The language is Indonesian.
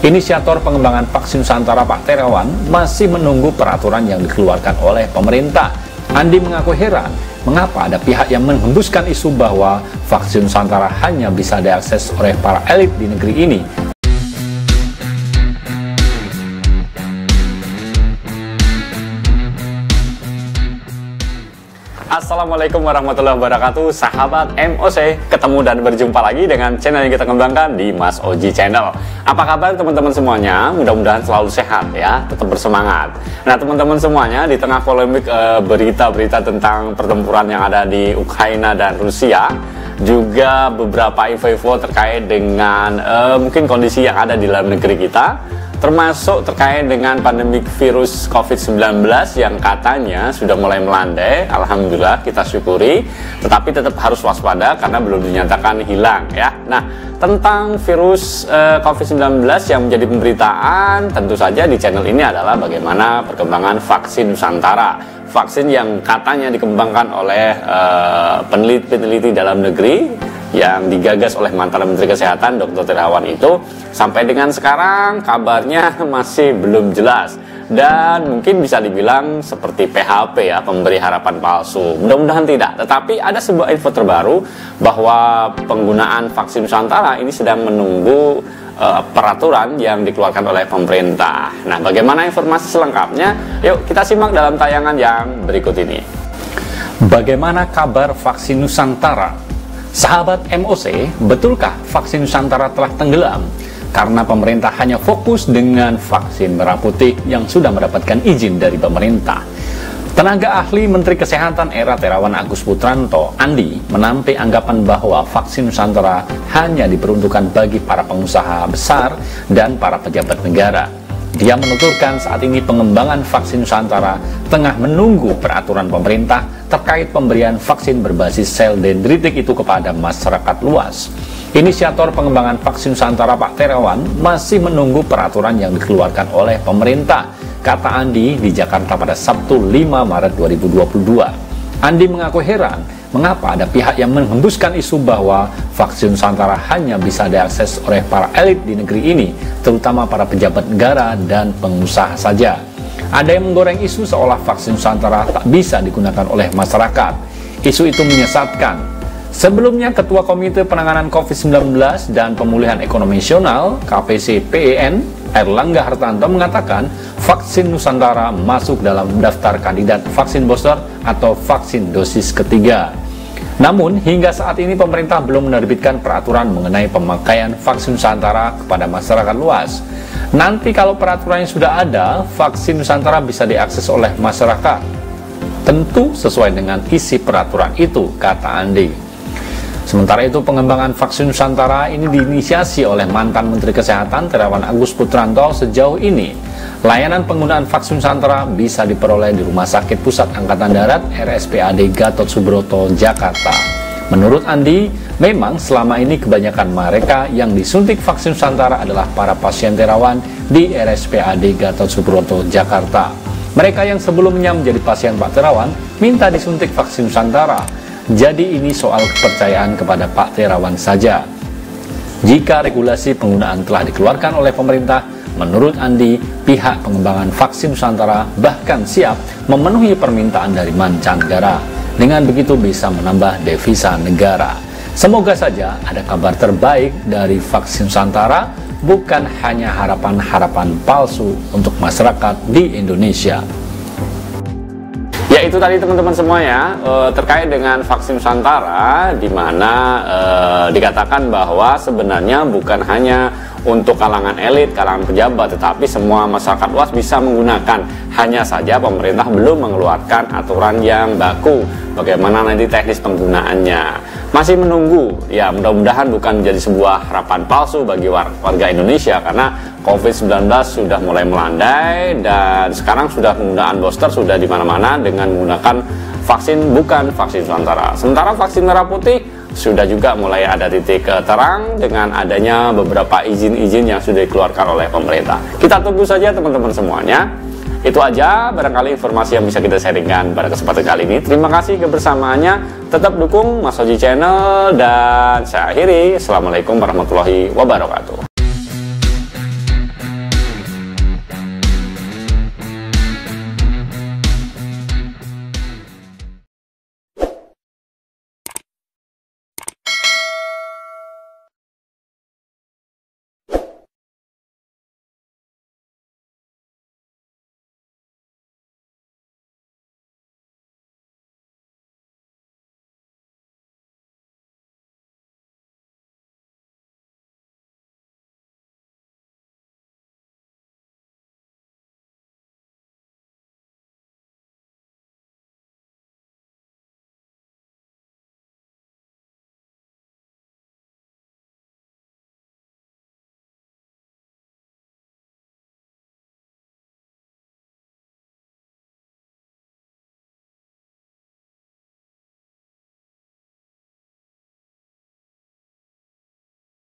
Inisiator pengembangan vaksin Nusantara Pak Terawan masih menunggu peraturan yang dikeluarkan oleh pemerintah. Andi mengaku heran mengapa ada pihak yang menghembuskan isu bahwa vaksin Nusantara hanya bisa diakses oleh para elit di negeri ini. Assalamualaikum warahmatullahi wabarakatuh, sahabat MOC. Ketemu dan berjumpa lagi dengan channel yang kita kembangkan di Mas Oji Channel. Apa kabar teman-teman semuanya? Mudah-mudahan selalu sehat ya, tetap bersemangat. Nah teman-teman semuanya, di tengah polemik berita-berita tentang pertempuran yang ada di Ukraina dan Rusia, juga beberapa info-info terkait dengan mungkin kondisi yang ada di dalam negeri kita, termasuk terkait dengan pandemik virus COVID-19 yang katanya sudah mulai melandai. Alhamdulillah, kita syukuri, tetapi tetap harus waspada karena belum dinyatakan hilang ya. Nah, tentang virus COVID-19 yang menjadi pemberitaan tentu saja di channel ini adalah bagaimana perkembangan vaksin Nusantara, vaksin yang katanya dikembangkan oleh peneliti dalam negeri yang digagas oleh mantan Menteri Kesehatan Dr. Terawan itu. Sampai dengan sekarang kabarnya masih belum jelas dan mungkin bisa dibilang seperti PHP ya, pemberi harapan palsu. Mudah-mudahan tidak, tetapi ada sebuah info terbaru bahwa penggunaan vaksin Nusantara ini sedang menunggu peraturan yang dikeluarkan oleh pemerintah. Nah, bagaimana informasi selengkapnya? Yuk kita simak dalam tayangan yang berikut ini. Bagaimana kabar vaksin Nusantara? Sahabat MOC, betulkah vaksin Nusantara telah tenggelam karena pemerintah hanya fokus dengan vaksin merah putih yang sudah mendapatkan izin dari pemerintah? Tenaga ahli Menteri Kesehatan era Terawan Agus Putranto, Andi, menampik anggapan bahwa vaksin Nusantara hanya diperuntukkan bagi para pengusaha besar dan para pejabat negara. Dia menuturkan saat ini pengembangan vaksin Nusantara tengah menunggu peraturan pemerintah terkait pemberian vaksin berbasis sel dendritik itu kepada masyarakat luas. Inisiator pengembangan vaksin Nusantara Pak Terawan masih menunggu peraturan yang dikeluarkan oleh pemerintah, kata Andi di Jakarta pada Sabtu 5 Maret 2022. Andi mengaku heran mengapa ada pihak yang menghembuskan isu bahwa vaksin Nusantara hanya bisa diakses oleh para elit di negeri ini, terutama para pejabat negara dan pengusaha saja. Ada yang menggoreng isu seolah vaksin Nusantara tak bisa digunakan oleh masyarakat. Isu itu menyesatkan. Sebelumnya, Ketua Komite Penanganan COVID-19 dan Pemulihan Ekonomi Nasional (KPCPEN) Erlangga Hartanto mengatakan vaksin Nusantara masuk dalam daftar kandidat vaksin booster atau vaksin dosis ketiga. Namun, hingga saat ini pemerintah belum menerbitkan peraturan mengenai pemakaian vaksin Nusantara kepada masyarakat luas. Nanti kalau peraturannya sudah ada, vaksin Nusantara bisa diakses oleh masyarakat. Tentu sesuai dengan isi peraturan itu, kata Andi. Sementara itu, pengembangan vaksin Nusantara ini diinisiasi oleh mantan Menteri Kesehatan Terawan Agus Putranto. Sejauh ini, layanan penggunaan vaksin Nusantara bisa diperoleh di Rumah Sakit Pusat Angkatan Darat RSPAD Gatot Subroto, Jakarta. Menurut Andi, memang selama ini kebanyakan mereka yang disuntik vaksin Nusantara adalah para pasien Terawan di RSPAD Gatot Subroto, Jakarta. Mereka yang sebelumnya menjadi pasien Pak Terawan minta disuntik vaksin Nusantara. Jadi ini soal kepercayaan kepada Pak Terawan saja. Jika regulasi penggunaan telah dikeluarkan oleh pemerintah, menurut Andi, pihak pengembangan vaksin Nusantara bahkan siap memenuhi permintaan dari mancanegara. Dengan begitu bisa menambah devisa negara. Semoga saja ada kabar terbaik dari vaksin Nusantara, bukan hanya harapan-harapan palsu untuk masyarakat di Indonesia. Ya, itu tadi teman-teman semua ya, terkait dengan vaksin Nusantara, di mana dikatakan bahwa sebenarnya bukan hanya untuk kalangan elit, kalangan pejabat, tetapi semua masyarakat luas bisa menggunakan. Hanya saja pemerintah belum mengeluarkan aturan yang baku bagaimana nanti teknis penggunaannya. Masih menunggu, ya mudah-mudahan bukan menjadi sebuah harapan palsu bagi warga Indonesia, karena COVID-19 sudah mulai melandai dan sekarang sudah penggunaan booster sudah di mana-mana dengan menggunakan vaksin bukan vaksin Nusantara. Sementara vaksin merah putih sudah juga mulai ada titik terang dengan adanya beberapa izin-izin yang sudah dikeluarkan oleh pemerintah. Kita tunggu saja teman-teman semuanya. Itu aja barangkali informasi yang bisa kita sharingkan pada kesempatan kali ini. Terima kasih kebersamaannya. Tetap dukung Mas Oji Channel dan saya akhiri. Assalamualaikum warahmatullahi wabarakatuh.